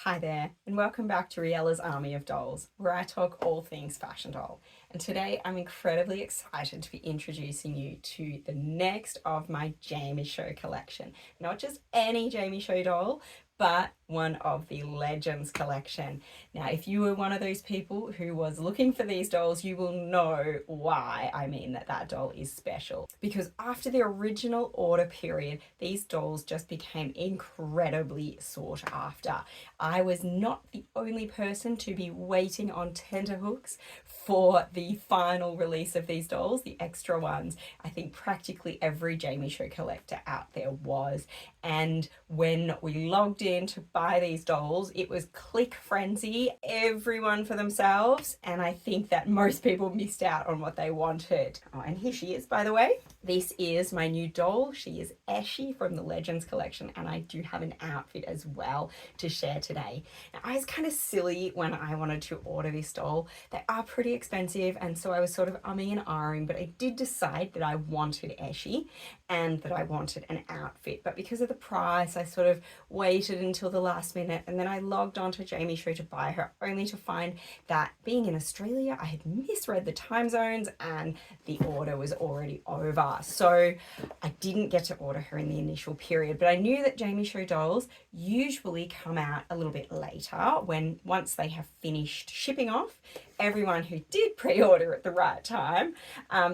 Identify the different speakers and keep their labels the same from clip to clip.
Speaker 1: Hi there, and welcome back to Riella's Army of Dolls, where I talk all things fashion doll. And today I'm incredibly excited to be introducing you to the next of my Jamieshow collection. Not just any Jamieshow doll, but one of the Legends collection. Now, if you were one of those people who was looking for these dolls, you will know why I mean that doll is special. Because after the original order period, these dolls just became incredibly sought after. I was not the only person to be waiting on tenterhooks for the final release of these dolls, the extra ones. I think practically every Jamieshow collector out there was. And when we logged in to buy these dolls, it was click frenzy, everyone for themselves. And I think that most people missed out on what they wanted. Oh, and here she is, by the way. This is my new doll. She is Eshe from the Legends collection, and I do have an outfit as well to share today. Now, I was kind of silly when I wanted to order this doll. They are pretty expensive, and so I was sort of umming and ahhing, but I did decide that I wanted Eshe and that I wanted an outfit. But because of the price, I sort of waited until the last minute, and then I logged onto Jamieshow to buy her, only to find that being in Australia, I had misread the time zones and the order was already over. So I didn't get to order her in the initial period, but I knew that Jamieshow dolls usually come out a little bit later when once they have finished shipping off. Everyone who did pre-order at the right time,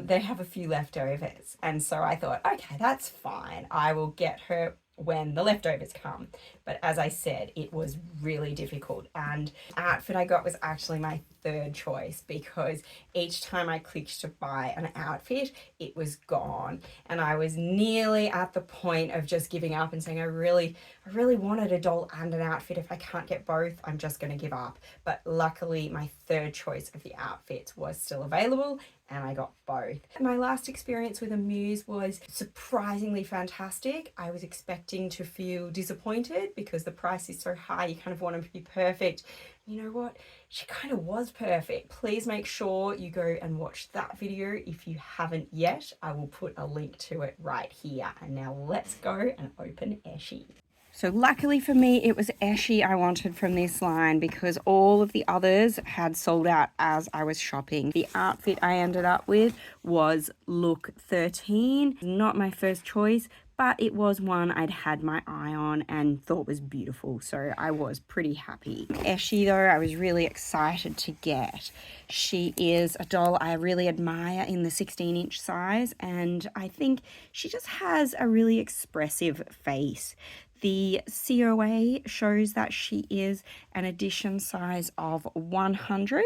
Speaker 1: they have a few leftovers. And so I thought, okay, that's fine. I will get her when the leftovers come. But as I said, it was really difficult. And the outfit I got was actually my third choice because each time I clicked to buy an outfit, it was gone. And I was nearly at the point of just giving up and saying, I really wanted a doll and an outfit. If I can't get both, I'm just going to give up. But luckily, my third choice of the outfits was still available and I got both. My last experience with a Muse was surprisingly fantastic. I was expecting to feel disappointed because the price is so high, you kind of want them to be perfect. You know what? She kind of was perfect. Please make sure you go and watch that video if you haven't yet. I will put a link to it right here. And now let's go and open Eshe. So luckily for me, it was Eshe I wanted from this line because all of the others had sold out as I was shopping. The outfit I ended up with was Look 13. Not my first choice, but it was one I'd had my eye on and thought was beautiful, so I was pretty happy. Eshe, though, I was really excited to get. She is a doll I really admire in the 16-inch size, and I think she just has a really expressive face. The COA shows that she is an edition size of 100.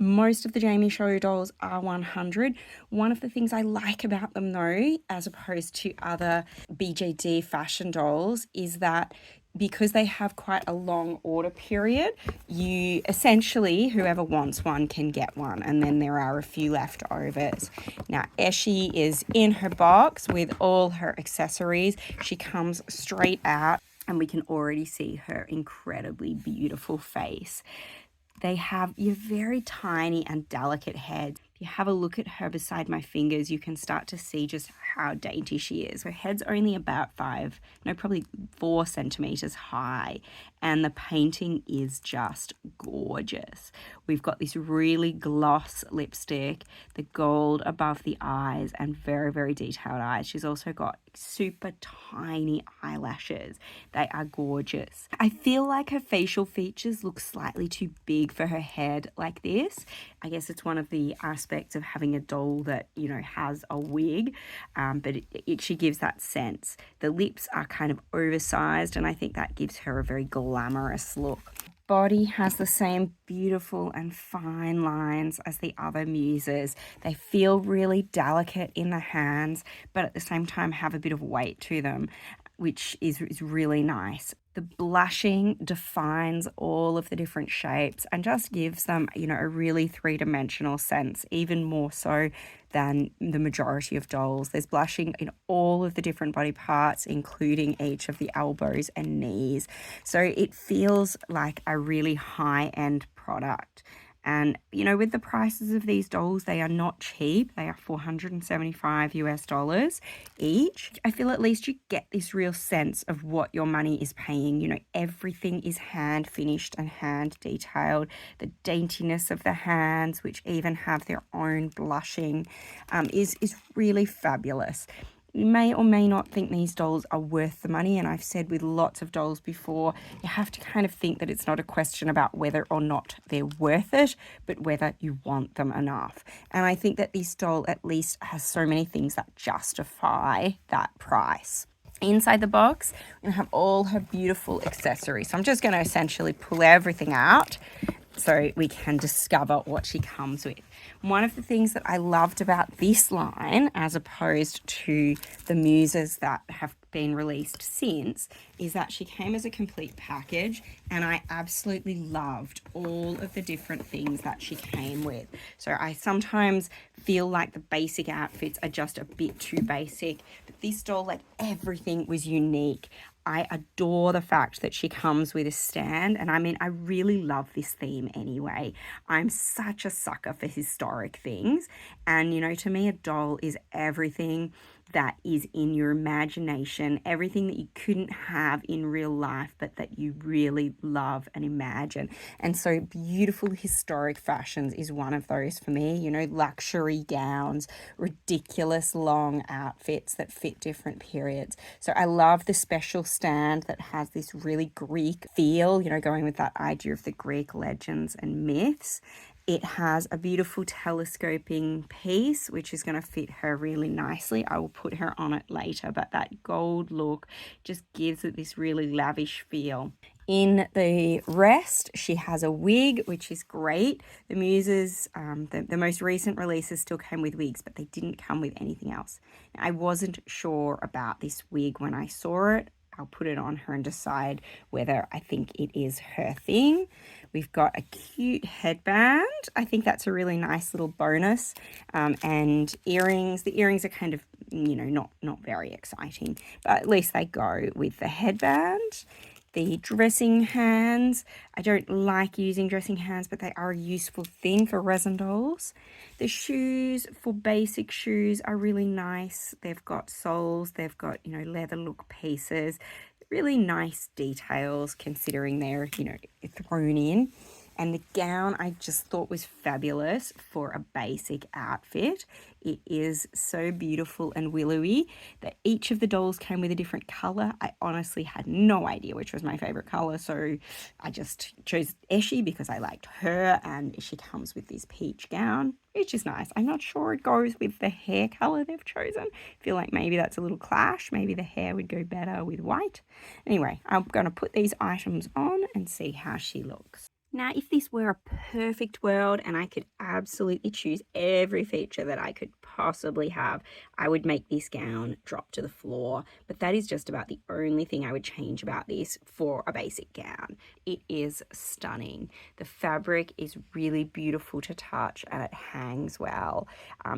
Speaker 1: Most of the Jamieshow dolls are 100. One of the things I like about them, though, as opposed to other BJD fashion dolls, is that because they have quite a long order period, you essentially, whoever wants one can get one, and then there are a few leftovers. Now, Eshe is in her box with all her accessories. She comes straight out, and we can already see her incredibly beautiful face. They have your very tiny and delicate head. If you have a look at her beside my fingers, you can start to see just how dainty she is. Her head's only about probably 4 centimeters high, and the painting is just gorgeous. We've got this really gloss lipstick, the gold above the eyes, and very, very detailed eyes. She's also got super tiny eyelashes. They are gorgeous. I feel like her facial features look slightly too big for her head like this. I guess it's one of the aspects of having a doll that, has a wig, but she gives that sense. The lips are kind of oversized, and I think that gives her a very glamorous look. Body has the same beautiful and fine lines as the other muses. They feel really delicate in the hands, but at the same time have a bit of weight to them, which is really nice. The blushing defines all of the different shapes and just gives them, a really three-dimensional sense, even more so than the majority of dolls. There's blushing in all of the different body parts, including each of the elbows and knees. So it feels like a really high-end product. And, you know, with the prices of these dolls, they are not cheap. They are $475 US each. I feel at least you get this real sense of what your money is paying. You know, everything is hand finished and hand detailed. The daintiness of the hands, which even have their own blushing, is really fabulous. You may or may not think these dolls are worth the money, and I've said with lots of dolls before, you have to kind of think that it's not a question about whether or not they're worth it, but whether you want them enough. And I think that this doll at least has so many things that justify that price. Inside the box, we're going to have all her beautiful accessories. So I'm just going to essentially pull everything out so we can discover what she comes with. One of the things that I loved about this line, as opposed to the Muses that have been released since, is that she came as a complete package, and I absolutely loved all of the different things that she came with. So I sometimes feel like the basic outfits are just a bit too basic, but this doll, like, everything was unique. I adore the fact that she comes with a stand, and I mean, I really love this theme anyway. I'm such a sucker for historic things, and you know, to me, a doll is everything that is in your imagination, everything that you couldn't have in real life, but that you really love and imagine. And so beautiful historic fashions is one of those for me. You know, luxury gowns, ridiculous long outfits that fit different periods. So I love the special stand that has this really Greek feel, you know, going with that idea of the Greek legends and myths. It has a beautiful telescoping piece, which is going to fit her really nicely. I will put her on it later, but that gold look just gives it this really lavish feel. In the rest, she has a wig, which is great. The Muses, the most recent releases still came with wigs, but they didn't come with anything else. I wasn't sure about this wig when I saw it. I'll put it on her and decide whether I think it is her thing. We've got a cute headband. I think that's a really nice little bonus. And earrings. The earrings are kind of, you know, not very exciting, but at least they go with the headband. The dressing hands. I don't like using dressing hands, but they are a useful thing for resin dolls. The shoes, for basic shoes, are really nice. They've got soles, they've got, you know, leather look pieces. Really nice details considering they're, you know, thrown in. And the gown I just thought was fabulous for a basic outfit. It is so beautiful and willowy that each of the dolls came with a different color. I honestly had no idea which was my favorite color, so I just chose Eshe because I liked her, and she comes with this peach gown, which is nice. I'm not sure it goes with the hair color they've chosen. I feel like maybe that's a little clash. Maybe the hair would go better with white. Anyway, I'm going to put these items on and see how she looks. Now, if this were a perfect world and I could absolutely choose every feature that I could possibly have, I would make this gown drop to the floor. But that is just about the only thing I would change about this for a basic gown. It is stunning. The fabric is really beautiful to touch, and it hangs well.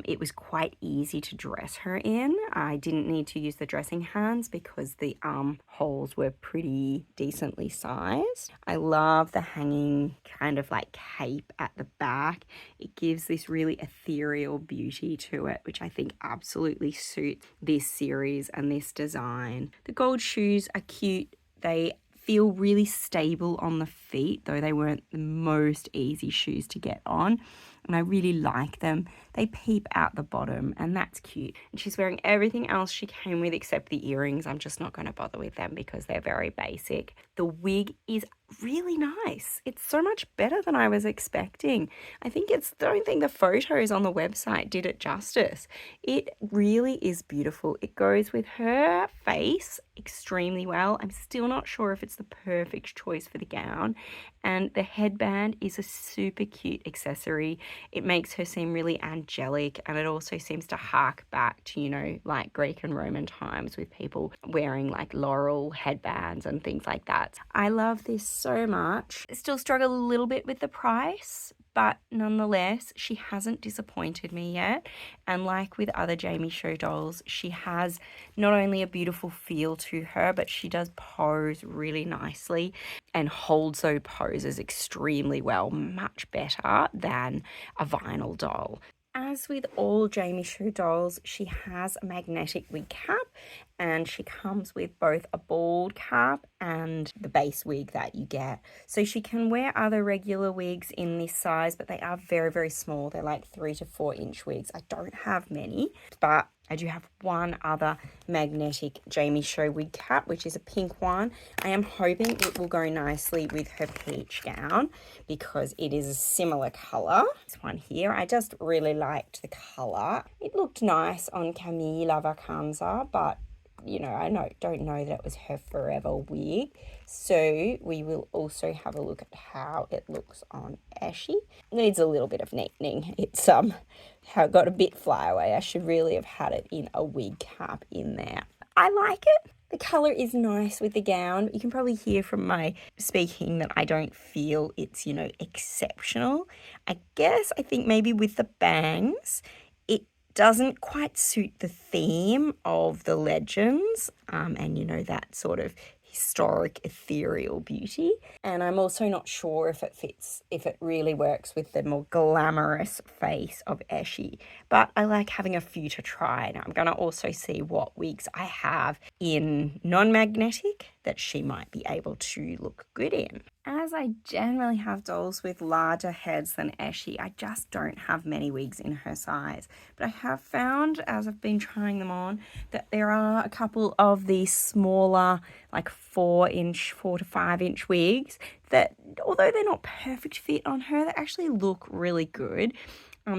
Speaker 1: It was quite easy to dress her in. I didn't need to use the dressing hands because the armholes were pretty decently sized. I love the hanging kind of like cape at the back. It gives this really ethereal beauty to it, which I think absolutely suits this series and this design. The gold shoes are cute. They feel really stable on the feet, though they weren't the most easy shoes to get on. And I really like them. They peep out the bottom, and that's cute. And she's wearing everything else she came with except the earrings. I'm just not going to bother with them because they're very basic. The wig is really nice. It's so much better than I was expecting. I don't think the photos on the website did it justice. It really is beautiful. It goes with her face extremely well. I'm still not sure if it's the perfect choice for the gown. And the headband is a super cute accessory. It makes her seem really angelic, and it also seems to hark back to, you know, like Greek and Roman times with people wearing like laurel headbands and things like that. I love this so much. I still struggle a little bit with the price, but nonetheless, she hasn't disappointed me yet. And like with other Jamieshow dolls, she has not only a beautiful feel to her, but she does pose really nicely. and holds those poses extremely well, much better than a vinyl doll. As with all Jamieshow dolls, she has a magnetic wig cap, and she comes with both a bald cap and the base wig that you get. So she can wear other regular wigs in this size, but they are very, very small. They're like 3 to 4 inch wigs. I don't have many, but I do have one other magnetic Jamieshow wig cap, which is a pink one. I am hoping it will go nicely with her peach gown because it is a similar colour. This one here, I just really liked the colour. It looked nice on Camille La Vacanza, but you know, don't know that it was her forever wig. So we will also have a look at how it looks on Eshe. Needs a little bit of neatening. It's how it got a bit flyaway. I should really have had it in a wig cap in there. I like it. The colour is nice with the gown. You can probably hear from my speaking that I don't feel it's, you know, exceptional. I think maybe with the bangs, it doesn't quite suit the theme of the legends, and you know, that sort of historic ethereal beauty. And I'm also not sure if it really works with the more glamorous face of Eshe, but I like having a few to try. Now I'm going to also see what wigs I have in non-magnetic that she might be able to look good in. As I generally have dolls with larger heads than Eshe, I just don't have many wigs in her size. But I have found, as I've been trying them on, that there are a couple of these smaller, like 4 to 5 inch wigs that, although they're not perfect fit on her, they actually look really good.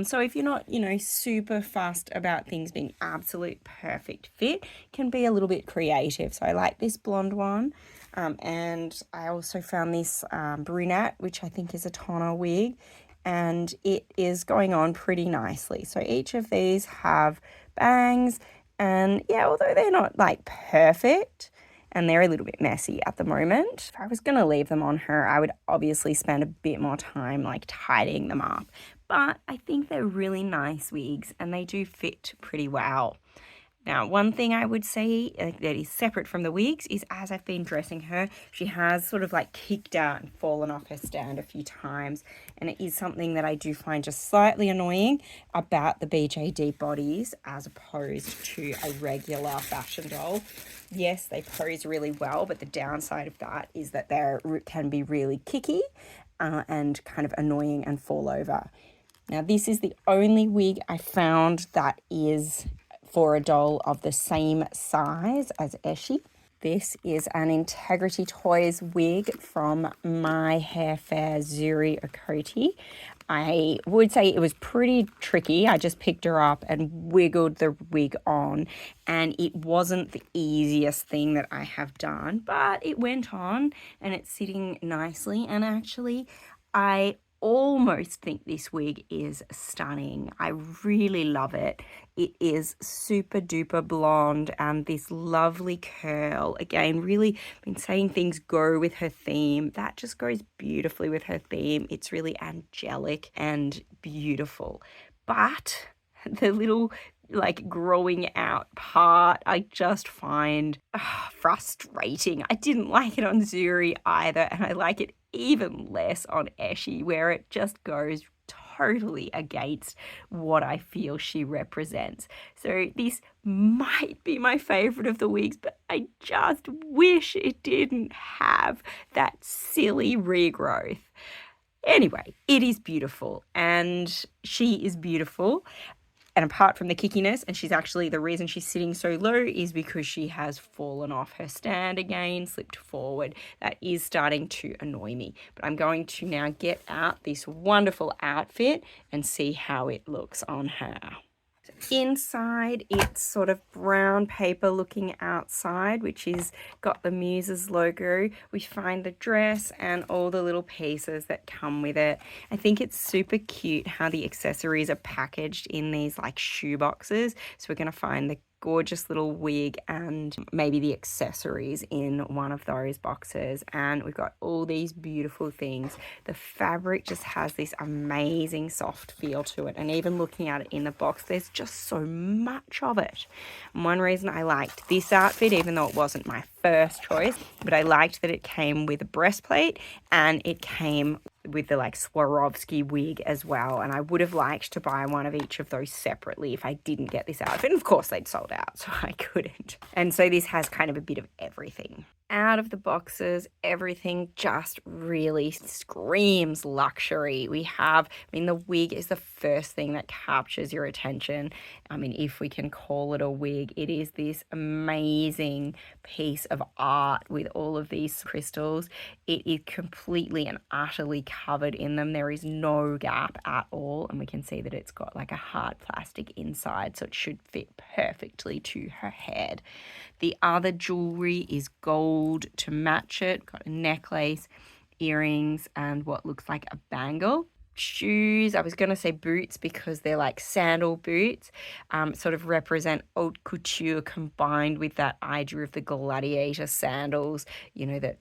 Speaker 1: So if you're not, you know, super fussed about things being absolute perfect fit, can be a little bit creative. So I like this blonde one. And I also found this brunette, which I think is a tonner wig, and it is going on pretty nicely. So each of these have bangs, and yeah, although they're not like perfect, and they're a little bit messy at the moment, if I was going to leave them on her, I would obviously spend a bit more time like tidying them up. But I think they're really nice wigs and they do fit pretty well. Now, one thing I would say that is separate from the wigs is, as I've been dressing her, she has sort of like kicked out and fallen off her stand a few times. And it is something that I do find just slightly annoying about the BJD bodies as opposed to a regular fashion doll. Yes, they pose really well, but the downside of that is that they can be really kicky and kind of annoying and fall over. Now, this is the only wig I found that is for a doll of the same size as Eshe. This is an Integrity Toys wig from My Hair Fair Zuri Okoti. I would say it was pretty tricky. I just picked her up and wiggled the wig on, and it wasn't the easiest thing that I have done, but it went on and it's sitting nicely. And actually, I almost think this wig is stunning. I really love it. It is super duper blonde and this lovely curl. Again, really been saying things go with her theme. That just goes beautifully with her theme. It's really angelic and beautiful. But the little like growing out part I just find frustrating. I didn't like it on Zuri either, and I like it even less on Eshe, where it just goes totally against what I feel she represents. So this might be my favorite of the wigs, but I just wish it didn't have that silly regrowth. Anyway, it is beautiful and she is beautiful. And apart from the kickiness, and she's actually, the reason she's sitting so low is because she has fallen off her stand again, slipped forward. That is starting to annoy me. But I'm going to now get out this wonderful outfit and see how it looks on her. Inside, it's sort of brown paper looking outside, which is got the Muses logo. We find the dress and all the little pieces that come with it. I think it's super cute how the accessories are packaged in these like shoe boxes. So we're going to find the gorgeous little wig and maybe the accessories in one of those boxes, and we've got all these beautiful things. The fabric just has this amazing soft feel to it, and even looking at it in the box, there's just so much of it. And one reason I liked this outfit, even though it wasn't my first choice, but I liked that it came with a breastplate and it came with the like Swarovski wig as well. And I would have liked to buy one of each of those separately if I didn't get this outfit. And of course they'd sold out, so I couldn't. And so this has kind of a bit of everything. Out of the boxes, everything just really screams luxury. We have, the wig is the first thing that captures your attention. If we can call it a wig, it is this amazing piece of art with all of these crystals. It is completely and utterly covered in them. There is no gap at all, and we can see that it's got like a hard plastic inside, so it should fit perfectly to her head. The other jewelry is gold to match it. Got a necklace, earrings, and what looks like a bangle. Shoes, I was going to say boots because they're like sandal boots, sort of represent haute couture combined with that idea of the gladiator sandals, that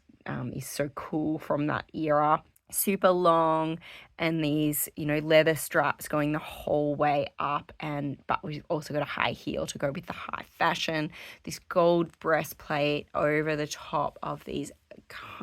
Speaker 1: is so cool from that era. Super long, and these leather straps going the whole way up, but we've also got a high heel to go with the high fashion. This gold breastplate over the top of these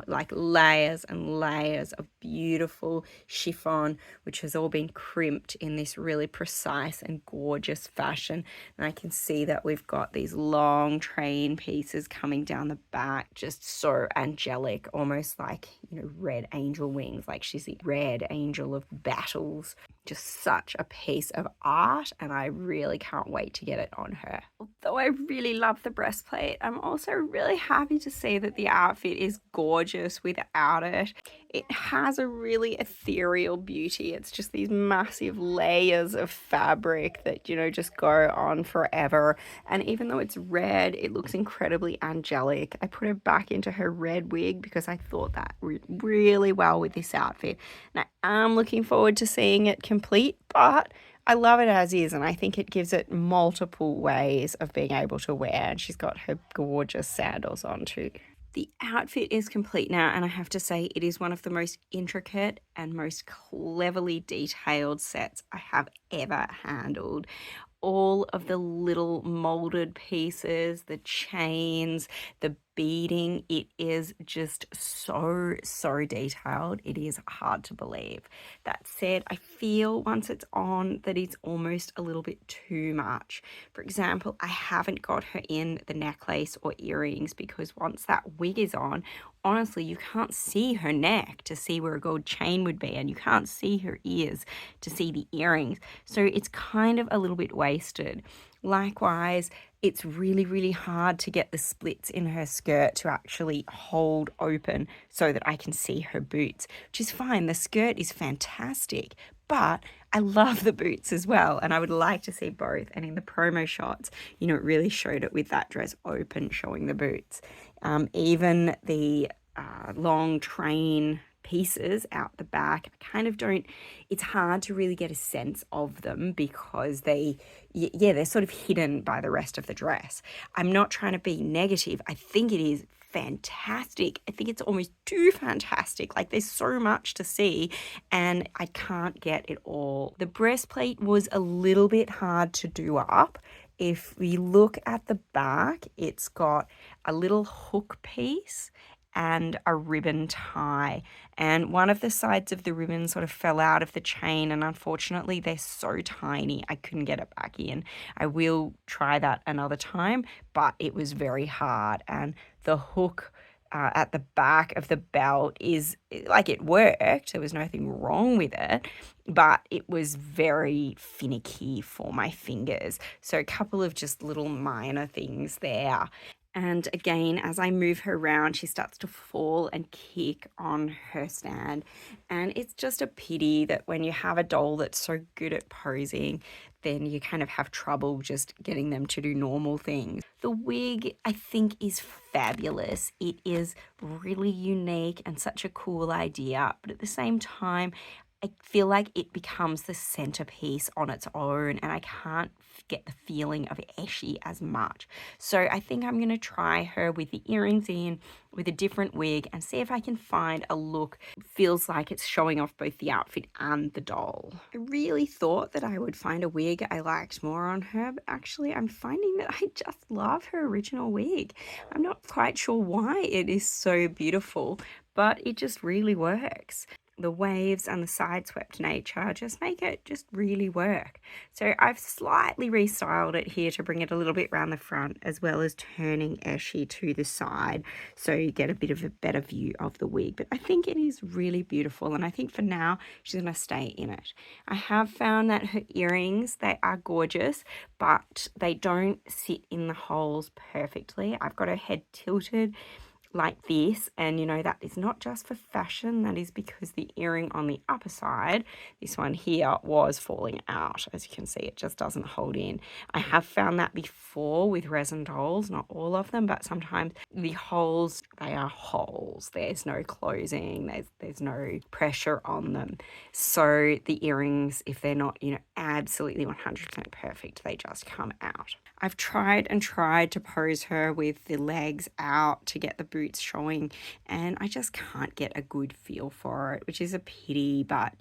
Speaker 1: like layers and layers of beautiful chiffon, which has all been crimped in this really precise and gorgeous fashion. And I can see that we've got these long train pieces coming down the back, just so angelic, almost like red angel wings, like she's the red angel of battles. Just such a piece of art, and I really can't wait to get it on her. Although I really love the breastplate, I'm also really happy to see that the outfit is gorgeous without it. It has a really ethereal beauty. It's just these massive layers of fabric that, just go on forever. And even though it's red, it looks incredibly angelic. I put her back into her red wig because I thought that really well with this outfit. And I am looking forward to seeing it complete, but I love it as is, and I think it gives it multiple ways of being able to wear. And she's got her gorgeous sandals on too. The outfit is complete now, and I have to say it is one of the most intricate and most cleverly detailed sets I have ever handled. All of the little molded pieces, the chains, the beading, it is just so detailed. It is hard to believe. That said, I feel once it's on that it's almost a little bit too much. For example, I haven't got her in the necklace or earrings because once that wig is on, honestly, you can't see her neck to see where a gold chain would be, and you can't see her ears to see the earrings. So it's kind of a little bit wasted. Likewise, it's really hard to get the splits in her skirt to actually hold open so that I can see her boots, which is fine. The skirt is fantastic, but I love the boots as well, and I would like to see both. And in the promo shots, it really showed it with that dress open, showing the boots. Even the long train pieces out the back, I kind of don't, it's hard to really get a sense of them because they're sort of hidden by the rest of the dress. I'm not trying to be negative. I think it is fantastic. I think it's almost too fantastic. Like, there's so much to see and I can't get it all. The breastplate was a little bit hard to do up. If we look at the back, it's got a little hook piece and a ribbon tie, and one of the sides of the ribbon sort of fell out of the chain, and unfortunately they're so tiny I couldn't get it back in. I will try that another time, but it was very hard. And the hook at the back of the belt is like, it worked, there was nothing wrong with it, but it was very finicky for my fingers. So a couple of just little minor things there. And again, as I move her around, she starts to fall and kick on her stand. And it's just a pity that when you have a doll that's so good at posing, then you kind of have trouble just getting them to do normal things. The wig, I think, is fabulous. It is really unique and such a cool idea. But at the same time, I feel like it becomes the centerpiece on its own, and I can't get the feeling of Eshe as much. So I think I'm going to try her with the earrings in, with a different wig, and see if I can find a look that feels like it's showing off both the outfit and the doll. I really thought that I would find a wig I liked more on her, but actually I'm finding that I just love her original wig. I'm not quite sure why it is so beautiful, but it just really works. The waves and the side-swept nature just make it just really work. So I've slightly restyled it here to bring it a little bit around the front, as well as turning Eshe to the side so you get a bit of a better view of the wig. But I think it is really beautiful, and I think for now she's going to stay in it. I have found that her earrings, they are gorgeous, but they don't sit in the holes perfectly. I've got her head tilted like this, and that is not just for fashion, that is because the earring on the upper side, this one here, was falling out. As you can see, it just doesn't hold in. I have found that before with resin dolls, not all of them, but sometimes the holes, they are holes, there's no closing, there's no pressure on them. So the earrings, if they're not absolutely 100% perfect, they just come out. I've tried and tried to pose her with the legs out to get the boots showing, and I just can't get a good feel for it, which is a pity, but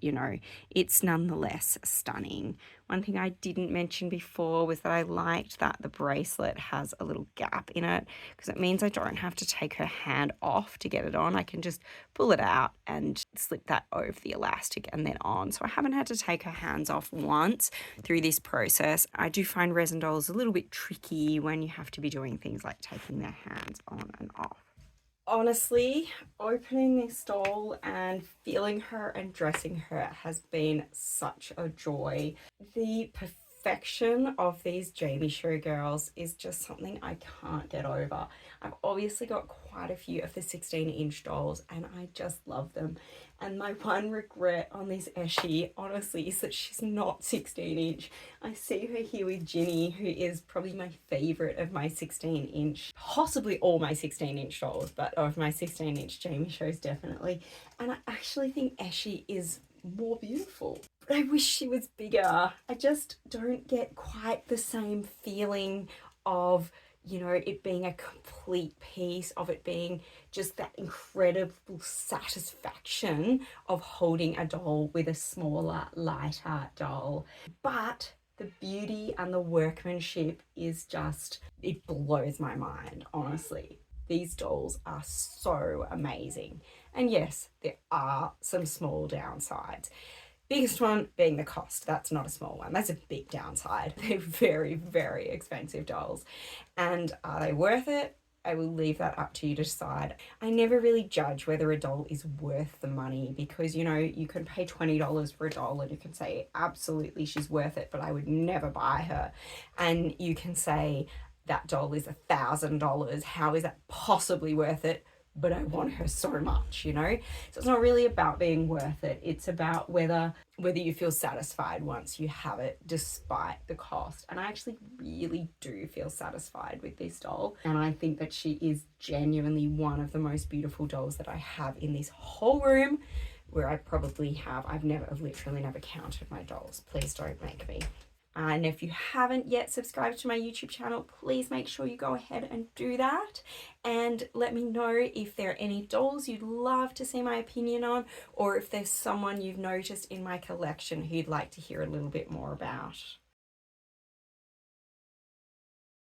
Speaker 1: it's nonetheless stunning. One thing I didn't mention before was that I liked that the bracelet has a little gap in it, because it means I don't have to take her hand off to get it on. I can just pull it out and slip that over the elastic and then on. So I haven't had to take her hands off once through this process. I do find resin dolls a little bit tricky when you have to be doing things like taking their hands on and off. Honestly, opening this doll and feeling her and dressing her has been such a joy. The perfection of these Jamieshow girls is just something I can't get over. I've obviously got quite a few of the 16-inch dolls, and I just love them. And my one regret on this Eshe, honestly, is that she's not 16-inch. I see her here with Ginny, who is probably my favourite of my 16-inch, possibly all my 16-inch dolls, but of my 16-inch Jamieshows definitely. And I actually think Eshe is more beautiful. I wish she was bigger. I just don't get quite the same feeling of it being a complete piece, of it being just that incredible satisfaction of holding a doll with a smaller, lighter doll. But the beauty and the workmanship is just, it blows my mind, honestly. These dolls are so amazing. And yes, there are some small downsides. Biggest one being the cost. That's not a small one. That's a big downside. They're very, very expensive dolls. And are they worth it? I will leave that up to you to decide. I never really judge whether a doll is worth the money, because you can pay $20 for a doll and you can say absolutely she's worth it, but I would never buy her. And you can say that doll is $1,000. How is that possibly worth it? But I want her so much, So it's not really about being worth it. It's about whether you feel satisfied once you have it, despite the cost. And I actually really do feel satisfied with this doll. And I think that she is genuinely one of the most beautiful dolls that I have in this whole room, where I've literally never counted my dolls. Please don't make me. And if you haven't yet subscribed to my YouTube channel, please make sure you go ahead and do that. And let me know if there are any dolls you'd love to see my opinion on, or if there's someone you've noticed in my collection who you'd like to hear a little bit more about.